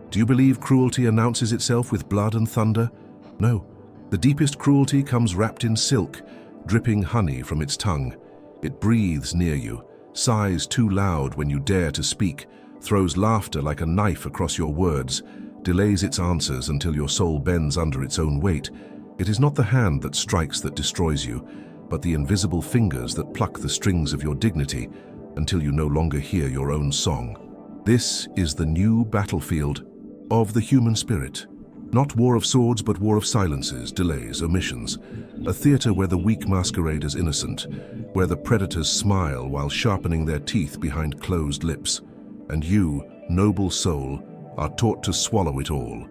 Do you believe cruelty announces itself with blood and thunder? No. The deepest cruelty comes wrapped in silk, dripping honey from its tongue. It breathes near you, sighs too loud when you dare to speak, throws laughter like a knife across your words, delays its answers until your soul bends under its own weight. It is not the hand that strikes that destroys you, but the invisible fingers that pluck the strings of your dignity until you no longer hear your own song. This is the new battlefield of the human spirit. Not war of swords, but war of silences, delays, omissions. A theater where the weak masquerade as innocent, where the predators smile while sharpening their teeth behind closed lips. And you, noble soul, are taught to swallow it all,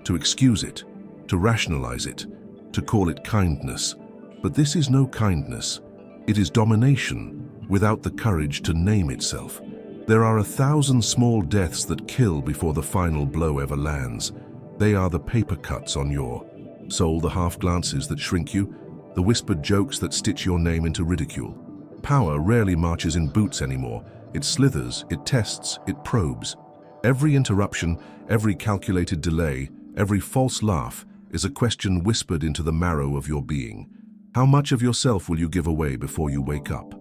to excuse it, to rationalize it, to call it kindness. But this is no kindness. It is domination without the courage to name itself. There are 1,000 small deaths that kill before the final blow ever lands. They are the paper cuts on your soul, the half glances that shrink you, the whispered jokes that stitch your name into ridicule. Power rarely marches in boots anymore. It slithers, it tests, it probes. Every interruption, every calculated delay, every false laugh is a question whispered into the marrow of your being. How much of yourself will you give away before you wake up?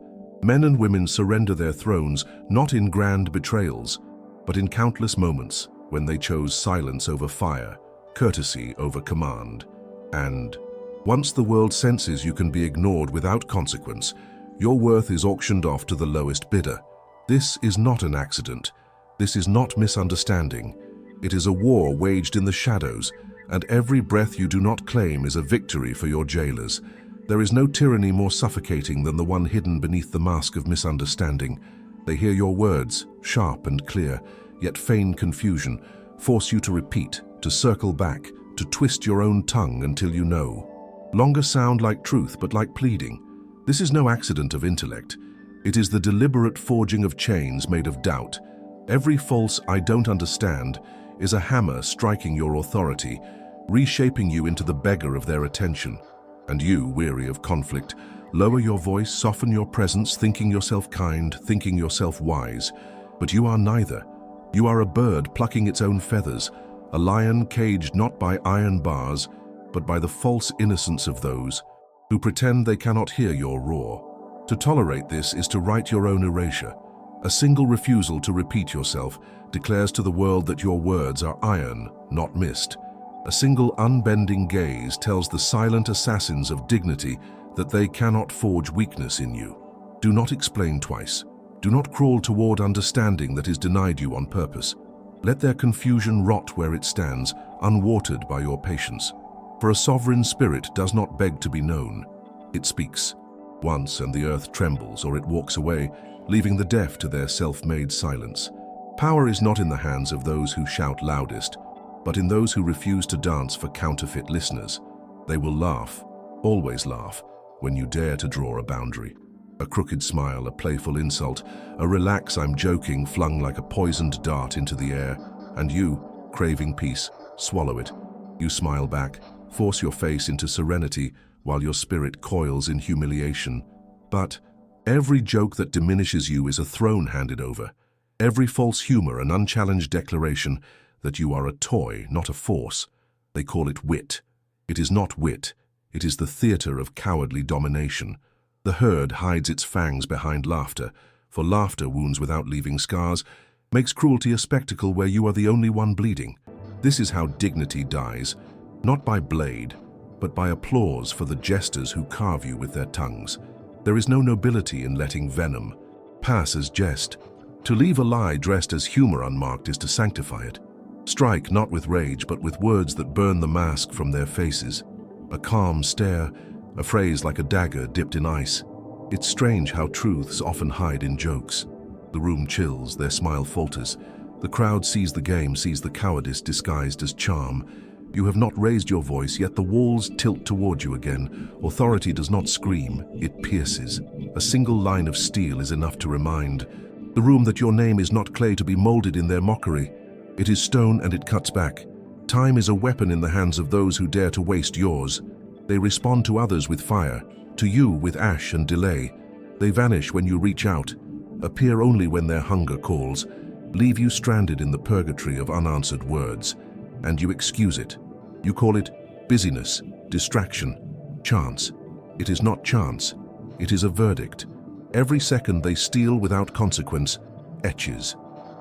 Men and women surrender their thrones not in grand betrayals, but in countless moments when they chose silence over fire, courtesy over command. And once the world senses you can be ignored without consequence, your worth is auctioned off to the lowest bidder. This is not an accident. This is not misunderstanding. It is a war waged in the shadows, and every breath you do not claim is a victory for your jailers. There is no tyranny more suffocating than the one hidden beneath the mask of misunderstanding. They hear your words, sharp and clear, yet feign confusion, force you to repeat, to circle back, to twist your own tongue until you know. Longer sound like truth, but like pleading. This is no accident of intellect. It is the deliberate forging of chains made of doubt. Every false "I don't understand" is a hammer striking your authority, reshaping you into the beggar of their attention. And you, weary of conflict, lower your voice, soften your presence, thinking yourself kind, thinking yourself wise. But you are neither. You are a bird plucking its own feathers, a lion caged not by iron bars, but by the false innocence of those who pretend they cannot hear your roar. To tolerate this is to write your own erasure. A single refusal to repeat yourself declares to the world that your words are iron, not mist. A single unbending gaze tells the silent assassins of dignity that they cannot forge weakness in you. Do not explain twice. Do not crawl toward understanding that is denied you on purpose. Let their confusion rot where it stands, unwatered by your patience. For a sovereign spirit does not beg to be known. It speaks. Once and the earth trembles, or it walks away, leaving the deaf to their self-made silence. Power is not in the hands of those who shout loudest, but in those who refuse to dance for counterfeit listeners. They will laugh, always laugh, when you dare to draw a boundary. A crooked smile, a playful insult, a relax I'm joking flung like a poisoned dart into the air, and you, craving peace, swallow it. You smile back, force your face into serenity while your spirit coils in humiliation. But every joke that diminishes you is a throne handed over. Every false humor an unchallenged declaration that you are a toy, not a force. They call it wit. It is not wit. It is the theater of cowardly domination. The herd hides its fangs behind laughter, for laughter wounds without leaving scars, makes cruelty a spectacle where you are the only one bleeding. This is how dignity dies, not by blade, but by applause for the jesters who carve you with their tongues. There is no nobility in letting venom pass as jest. To leave a lie dressed as humor unmarked is to sanctify it. Strike not with rage, but with words that burn the mask from their faces. A calm stare, a phrase like a dagger dipped in ice. It's strange how truths often hide in jokes. The room chills, their smile falters. The crowd sees the game, sees the cowardice disguised as charm. You have not raised your voice, yet the walls tilt toward you again. Authority does not scream, it pierces. A single line of steel is enough to remind the room that your name is not clay to be molded in their mockery. It is stone and it cuts back. Time is a weapon in the hands of those who dare to waste yours. They respond to others with fire, to you with ash and delay. They vanish when you reach out, appear only when their hunger calls. leave you stranded in the purgatory of unanswered words, and you excuse it. You call it busyness, distraction, chance. It is not chance. It is a verdict. Every second they steal without consequence etches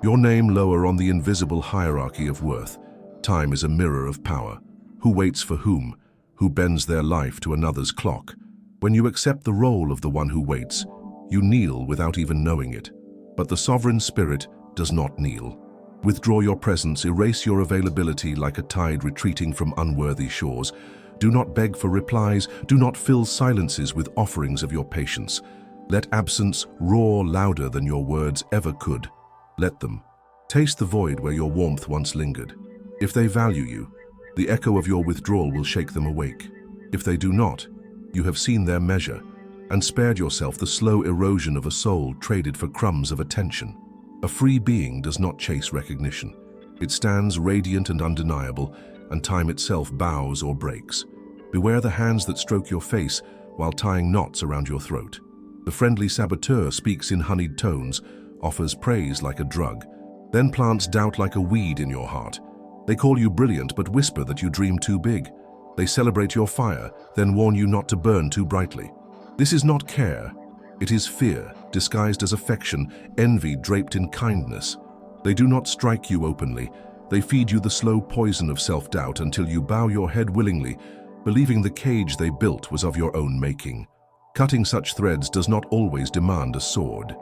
your name lower on the invisible hierarchy of worth. Time is a mirror of power. Who waits for whom? Who bends their life to another's clock? When you accept the role of the one who waits, you kneel without even knowing it. But the sovereign spirit does not kneel. Withdraw your presence, erase your availability like a tide retreating from unworthy shores. Do not beg for replies, do not fill silences with offerings of your patience. Let absence roar louder than your words ever could. Let them. Taste the void where your warmth once lingered. If they value you, the echo of your withdrawal will shake them awake. If they do not, you have seen their measure and spared yourself the slow erosion of a soul traded for crumbs of attention. A free being does not chase recognition. It stands radiant and undeniable, and time itself bows or breaks. Beware the hands that stroke your face while tying knots around your throat. The friendly saboteur speaks in honeyed tones, offers praise like a drug, then plants doubt like a weed in your heart. They call you brilliant but whisper that you dream too big. They celebrate your fire, then warn you not to burn too brightly. This is not care. It is fear, disguised as affection, envy draped in kindness. They do not strike you openly. They feed you the slow poison of self-doubt until you bow your head willingly, believing the cage they built was of your own making. Cutting such threads does not always demand a sword.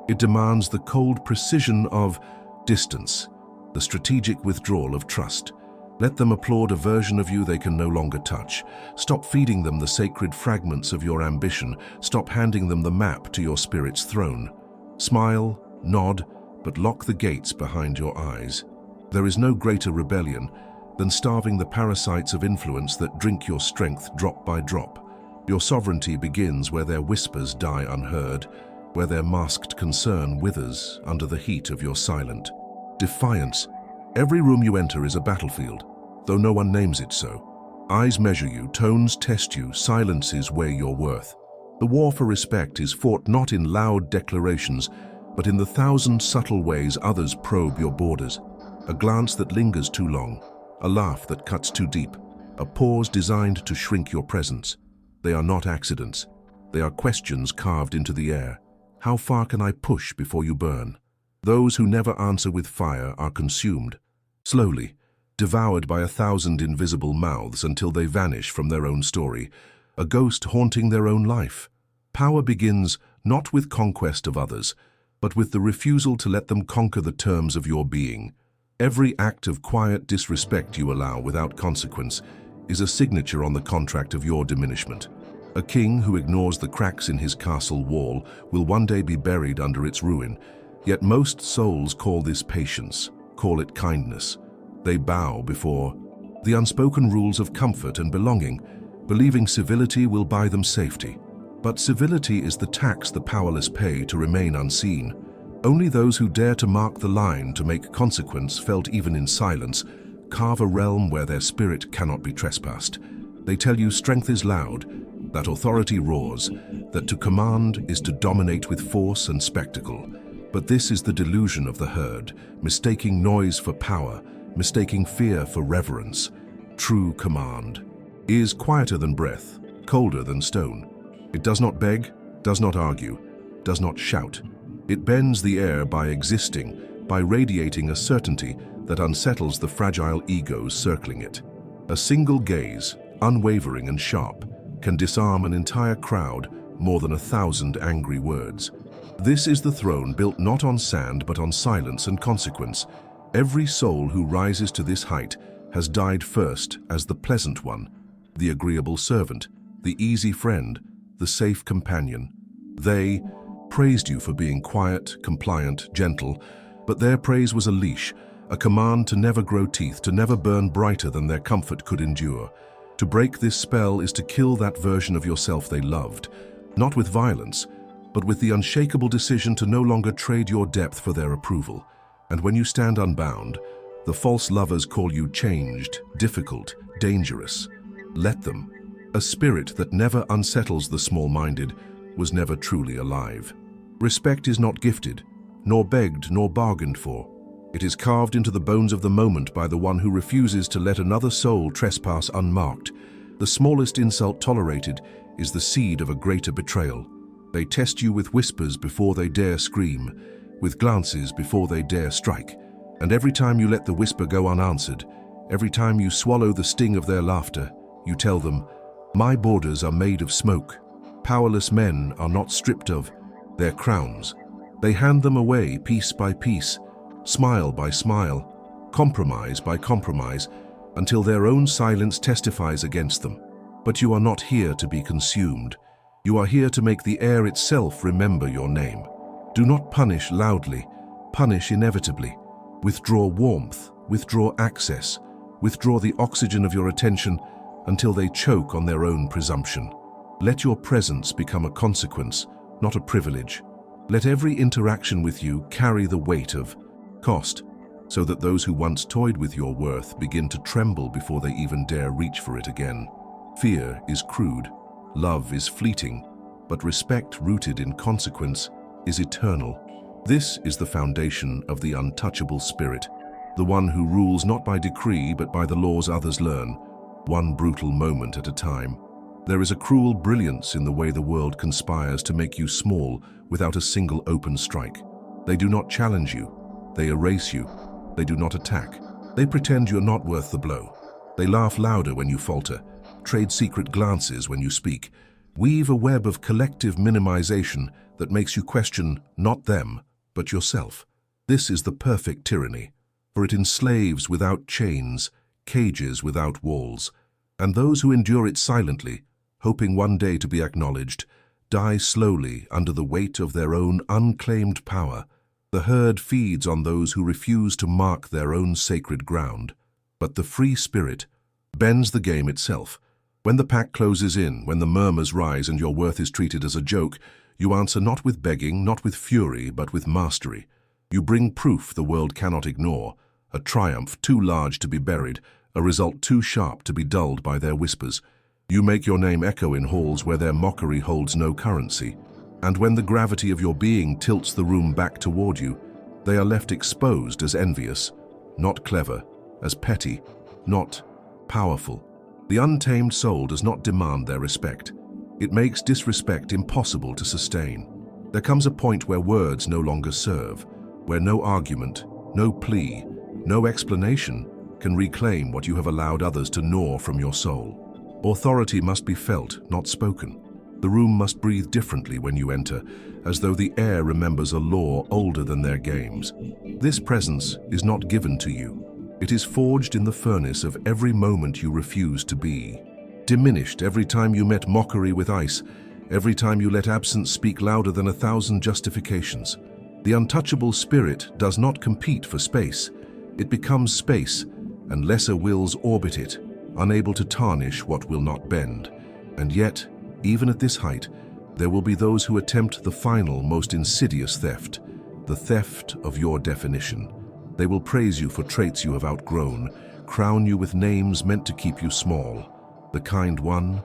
It demands the cold precision of distance, the strategic withdrawal of trust. Let them applaud a version of you they can no longer touch. Stop feeding them the sacred fragments of your ambition. Stop handing them the map to your spirit's throne. Smile, nod, but lock the gates behind your eyes. There is no greater rebellion than starving the parasites of influence that drink your strength drop by drop. Your sovereignty begins where their whispers die unheard, where their masked concern withers under the heat of your silent defiance. Every room you enter is a battlefield, though no one names it so. Eyes measure you, tones test you, silences weigh your worth. The war for respect is fought not in loud declarations, but in the thousand subtle ways others probe your borders. A glance that lingers too long, a laugh that cuts too deep, a pause designed to shrink your presence. They are not accidents. They are questions carved into the air. How far can I push before you burn? Those who never answer with fire are consumed, slowly, devoured by 1,000 invisible mouths until they vanish from their own story, a ghost haunting their own life. Power begins not with conquest of others, but with the refusal to let them conquer the terms of your being. Every act of quiet disrespect you allow without consequence is a signature on the contract of your diminishment. A king who ignores the cracks in his castle wall will one day be buried under its ruin, yet most souls call this patience, call it kindness. They bow before the unspoken rules of comfort and belonging, believing civility will buy them safety. But civility is the tax the powerless pay to remain unseen. Only those who dare to mark the line to make consequence felt even in silence carve a realm where their spirit cannot be trespassed. They tell you strength is loud, that authority roars, that to command is to dominate with force and spectacle. But this is the delusion of the herd, mistaking noise for power, mistaking fear for reverence. True command is quieter than breath, colder than stone. It does not beg, does not argue, does not shout. It bends the air by existing, by radiating a certainty that unsettles the fragile egos circling it. A single gaze, unwavering and sharp, can disarm an entire crowd more than 1,000 angry words. This is the throne built not on sand but on silence and consequence. Every soul who rises to this height has died first as the pleasant one, the agreeable servant, the easy friend, the safe companion. They praised you for being quiet, compliant, gentle, but their praise was a leash, a command to never grow teeth, to never burn brighter than their comfort could endure. To break this spell is to kill that version of yourself they loved, not with violence, but with the unshakable decision to no longer trade your depth for their approval. And when you stand unbound, the false lovers call you changed, difficult, dangerous. Let them. A spirit that never unsettles the small-minded was never truly alive. Respect is not gifted, nor begged, nor bargained for. It is carved into the bones of the moment by the one who refuses to let another soul trespass unmarked. The smallest insult tolerated is the seed of a greater betrayal. They test you with whispers before they dare scream, with glances before they dare strike. And every time you let the whisper go unanswered, every time you swallow the sting of their laughter, you tell them, "My borders are made of smoke." Powerless men are not stripped of their crowns. They hand them away piece by piece, smile by smile, compromise by compromise, until their own silence testifies against them. But you are not here to be consumed. You are here to make the air itself remember your name. Do not punish loudly, punish inevitably. Withdraw warmth, withdraw access, withdraw the oxygen of your attention until they choke on their own presumption. Let your presence become a consequence, not a privilege. Let every interaction with you carry the weight of cost, so that those who once toyed with your worth begin to tremble before they even dare reach for it again. Fear is crude, love is fleeting, but respect rooted in consequence is eternal. This is the foundation of the untouchable spirit, the one who rules not by decree but by the laws others learn, one brutal moment at a time. There is a cruel brilliance in the way the world conspires to make you small without a single open strike. They do not challenge you. They erase you. They do not attack. They pretend you're not worth the blow. They laugh louder when you falter, trade secret glances when you speak, weave a web of collective minimization that makes you question not them, but yourself. This is the perfect tyranny, for it enslaves without chains, cages without walls, and those who endure it silently, hoping one day to be acknowledged, die slowly under the weight of their own unclaimed power. The herd feeds on those who refuse to mark their own sacred ground. But the free spirit bends the game itself. When the pack closes in, when the murmurs rise and your worth is treated as a joke, you answer not with begging, not with fury, but with mastery. You bring proof the world cannot ignore, a triumph too large to be buried, a result too sharp to be dulled by their whispers. You make your name echo in halls where their mockery holds no currency. And when the gravity of your being tilts the room back toward you, they are left exposed as envious, not clever, as petty, not powerful. The untamed soul does not demand their respect. It makes disrespect impossible to sustain. There comes a point where words no longer serve, where no argument, no plea, no explanation can reclaim what you have allowed others to gnaw from your soul. Authority must be felt, not spoken. The room must breathe differently when you enter, as though the air remembers a law older than their games. This presence is not given to you. It is forged in the furnace of every moment you refuse to be. Diminished every time you met mockery with ice, every time you let absence speak louder than 1,000 justifications. The untouchable spirit does not compete for space. It becomes space, and lesser wills orbit it, unable to tarnish what will not bend. And yet, even at this height, there will be those who attempt the final, most insidious theft, the theft of your definition. They will praise you for traits you have outgrown, crown you with names meant to keep you small. The kind one,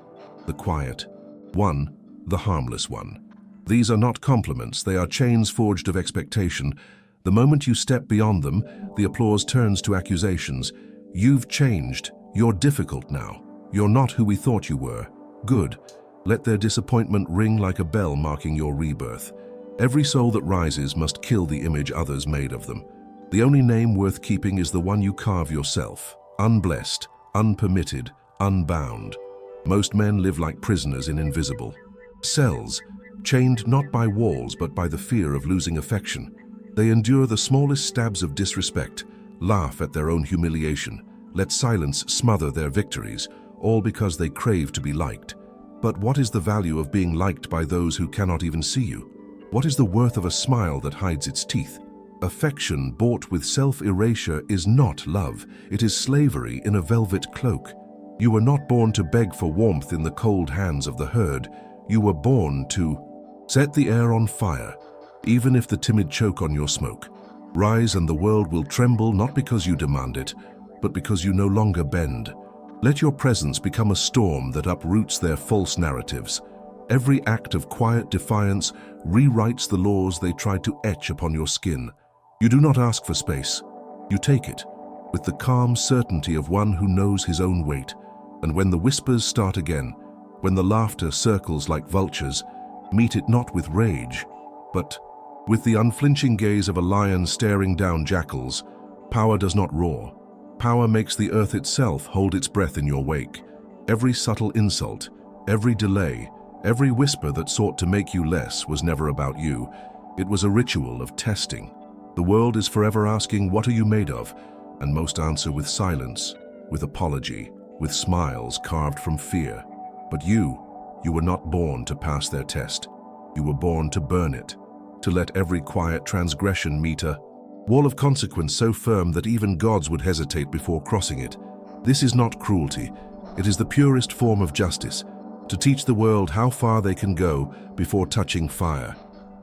the quiet one, the harmless one. These are not compliments, they are chains forged of expectation. The moment you step beyond them, the applause turns to accusations. You've changed, you're difficult now. You're not who we thought you were. Good. Let their disappointment ring like a bell marking your rebirth. Every soul that rises must kill the image others made of them. The only name worth keeping is the one you carve yourself, unblessed, unpermitted, unbound. Most men live like prisoners in invisible cells, chained not by walls but by the fear of losing affection. They endure the smallest stabs of disrespect, laugh at their own humiliation, let silence smother their victories, all because they crave to be liked. But what is the value of being liked by those who cannot even see you? What is the worth of a smile that hides its teeth? Affection bought with self-erasure is not love. It is slavery in a velvet cloak. You were not born to beg for warmth in the cold hands of the herd. You were born to set the air on fire, even if the timid choke on your smoke. Rise and the world will tremble not because you demand it, but because you no longer bend. Let your presence become a storm that uproots their false narratives. Every act of quiet defiance rewrites the laws they tried to etch upon your skin. You do not ask for space. You take it, with the calm certainty of one who knows his own weight, and when the whispers start again, when the laughter circles like vultures, meet it not with rage, but with the unflinching gaze of a lion staring down jackals. Power does not roar. Power makes the earth itself hold its breath in your wake. Every subtle insult, every delay, every whisper that sought to make you less was never about you. It was a ritual of testing. The world is forever asking, what are you made of? And most answer with silence, with apology, with smiles carved from fear. But you were not born to pass their test. You were born to burn it, to let every quiet transgression meet a wall of consequence so firm that even gods would hesitate before crossing it. This is not cruelty. It is the purest form of justice, to teach the world how far they can go before touching fire.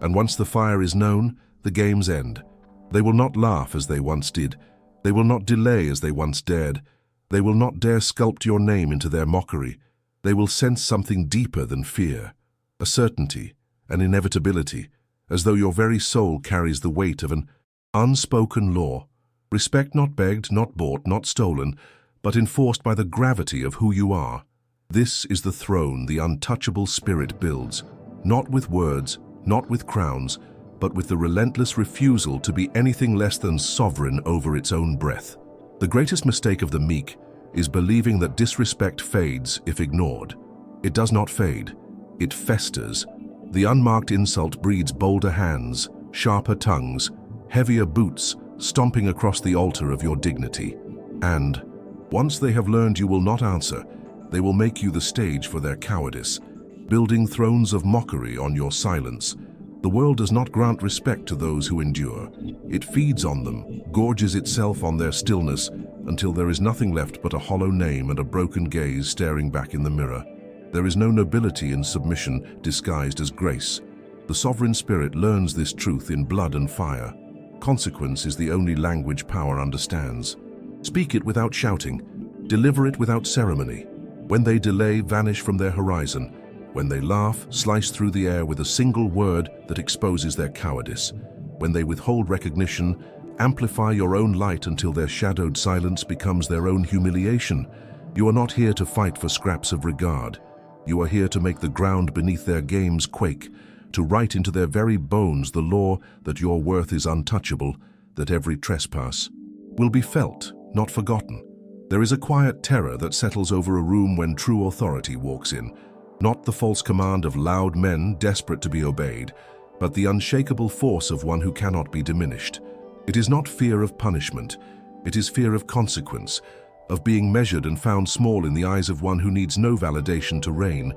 And once the fire is known, the games end. They will not laugh as they once did. They will not delay as they once dared. They will not dare sculpt your name into their mockery. They will sense something deeper than fear, a certainty, an inevitability, as though your very soul carries the weight of an unspoken law. Respect not begged, not bought, not stolen, but enforced by the gravity of who you are. This is the throne the untouchable spirit builds, not with words, not with crowns, but with the relentless refusal to be anything less than sovereign over its own breath. The greatest mistake of the meek is believing that disrespect fades if ignored. It does not fade. It festers. The unmarked insult breeds bolder hands, sharper tongues, heavier boots, stomping across the altar of your dignity. And once they have learned you will not answer, they will make you the stage for their cowardice, building thrones of mockery on your silence. The world does not grant respect to those who endure. It feeds on them, gorges itself on their stillness, until there is nothing left but a hollow name and a broken gaze staring back in the mirror. There is no nobility in submission disguised as grace. The sovereign spirit learns this truth in blood and fire. Consequence is the only language power understands. Speak it without shouting. Deliver it without ceremony. When they delay, vanish from their horizon. When they laugh, slice through the air with a single word that exposes their cowardice. When they withhold recognition, amplify your own light until their shadowed silence becomes their own humiliation. You are not here to fight for scraps of regard. You are here to make the ground beneath their games quake, to write into their very bones the law that your worth is untouchable, that every trespass will be felt, not forgotten. There is a quiet terror that settles over a room when true authority walks in. Not the false command of loud men desperate to be obeyed, but the unshakable force of one who cannot be diminished. It is not fear of punishment. It is fear of consequence, of being measured and found small in the eyes of one who needs no validation to reign.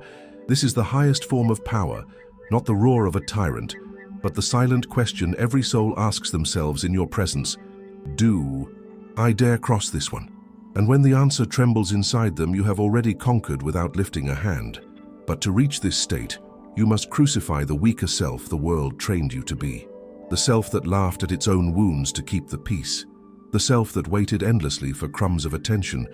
This is the highest form of power, not the roar of a tyrant, but the silent question every soul asks themselves in your presence. Do I dare cross this one? And when the answer trembles inside them, you have already conquered without lifting a hand. But to reach this state, you must crucify the weaker self the world trained you to be. The self that laughed at its own wounds to keep the peace. The self that waited endlessly for crumbs of attention.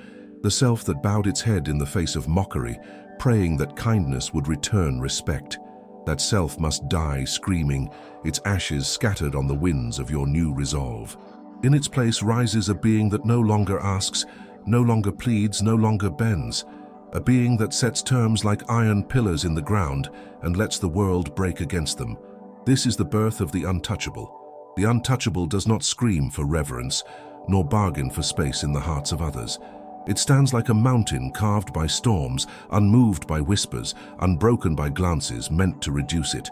The self that bowed its head in the face of mockery, praying that kindness would return respect. That self must die screaming, its ashes scattered on the winds of your new resolve. In its place rises a being that no longer asks, no longer pleads, no longer bends. A being that sets terms like iron pillars in the ground and lets the world break against them. This is the birth of the untouchable. The untouchable does not scream for reverence, nor bargain for space in the hearts of others. It stands like a mountain carved by storms, unmoved by whispers, unbroken by glances meant to reduce it.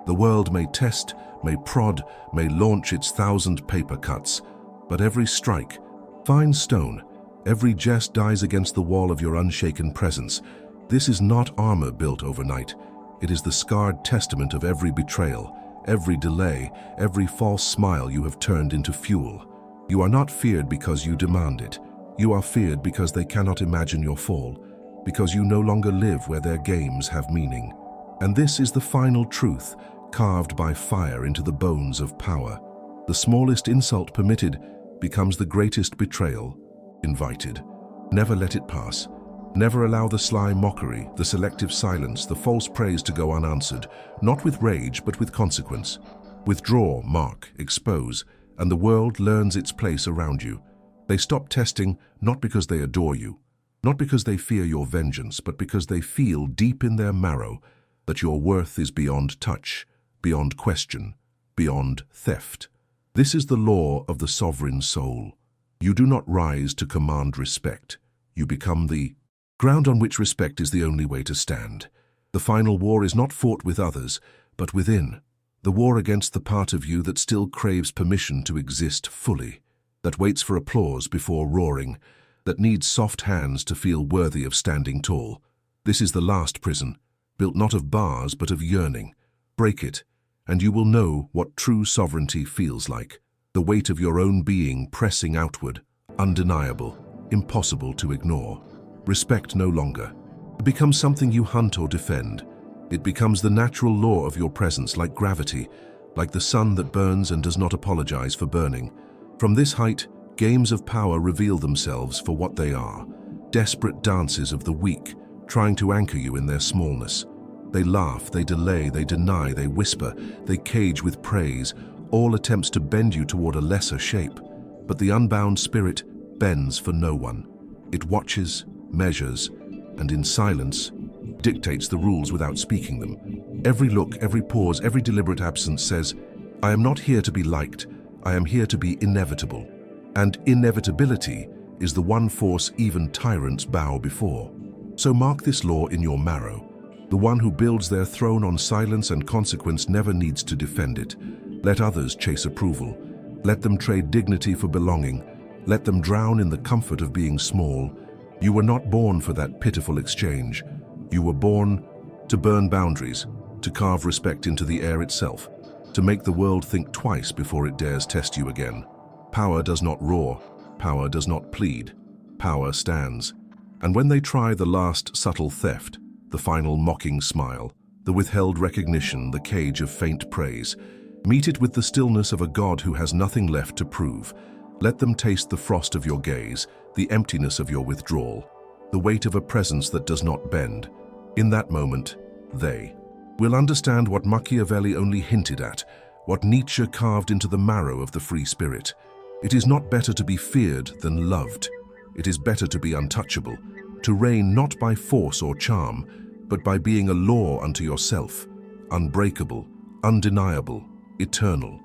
The world may test, may prod, may launch its 1,000 paper cuts, but every strike, fine stone, every jest dies against the wall of your unshaken presence. This is not armor built overnight. It is the scarred testament of every betrayal, every delay, every false smile you have turned into fuel. You are not feared because you demand it. You are feared because they cannot imagine your fall, because you no longer live where their games have meaning. And this is the final truth, carved by fire into the bones of power. The smallest insult permitted becomes the greatest betrayal invited. Never let it pass. Never allow the sly mockery, the selective silence, the false praise to go unanswered, not with rage but with consequence. Withdraw, mark, expose, and the world learns its place around you. They stop testing not because they adore you, not because they fear your vengeance, but because they feel deep in their marrow that your worth is beyond touch, beyond question, beyond theft. This is the law of the sovereign soul. You do not rise to command respect. You become the ground on which respect is the only way to stand. The final war is not fought with others, but within. The war against the part of you that still craves permission to exist fully, that waits for applause before roaring, that needs soft hands to feel worthy of standing tall. This is the last prison, built not of bars but of yearning. Break it, and you will know what true sovereignty feels like. The weight of your own being pressing outward, undeniable, impossible to ignore. Respect no longer. It becomes something you hunt or defend. It becomes the natural law of your presence, like gravity, like the sun that burns and does not apologize for burning. From this height, games of power reveal themselves for what they are, desperate dances of the weak, trying to anchor you in their smallness. They laugh, they delay, they deny, they whisper, they cage with praise, all attempts to bend you toward a lesser shape. But the unbound spirit bends for no one. It watches, measures, and in silence dictates the rules without speaking them. Every look, every pause, every deliberate absence says, I am not here to be liked, I am here to be inevitable. And inevitability is the one force even tyrants bow before. So mark this law in your marrow. The one who builds their throne on silence and consequence never needs to defend it. Let others chase approval. Let them trade dignity for belonging. Let them drown in the comfort of being small. You were not born for that pitiful exchange. You were born to burn boundaries, to carve respect into the air itself, to make the world think twice before it dares test you again. Power does not roar. Power does not plead. Power stands. And when they try the last subtle theft, the final mocking smile, the withheld recognition, the cage of faint praise, meet it with the stillness of a God who has nothing left to prove. Let them taste the frost of your gaze, the emptiness of your withdrawal, the weight of a presence that does not bend. In that moment, they will understand what Machiavelli only hinted at, what Nietzsche carved into the marrow of the free spirit. It is not better to be feared than loved. It is better to be untouchable, to reign not by force or charm, but by being a law unto yourself, unbreakable, undeniable, eternal.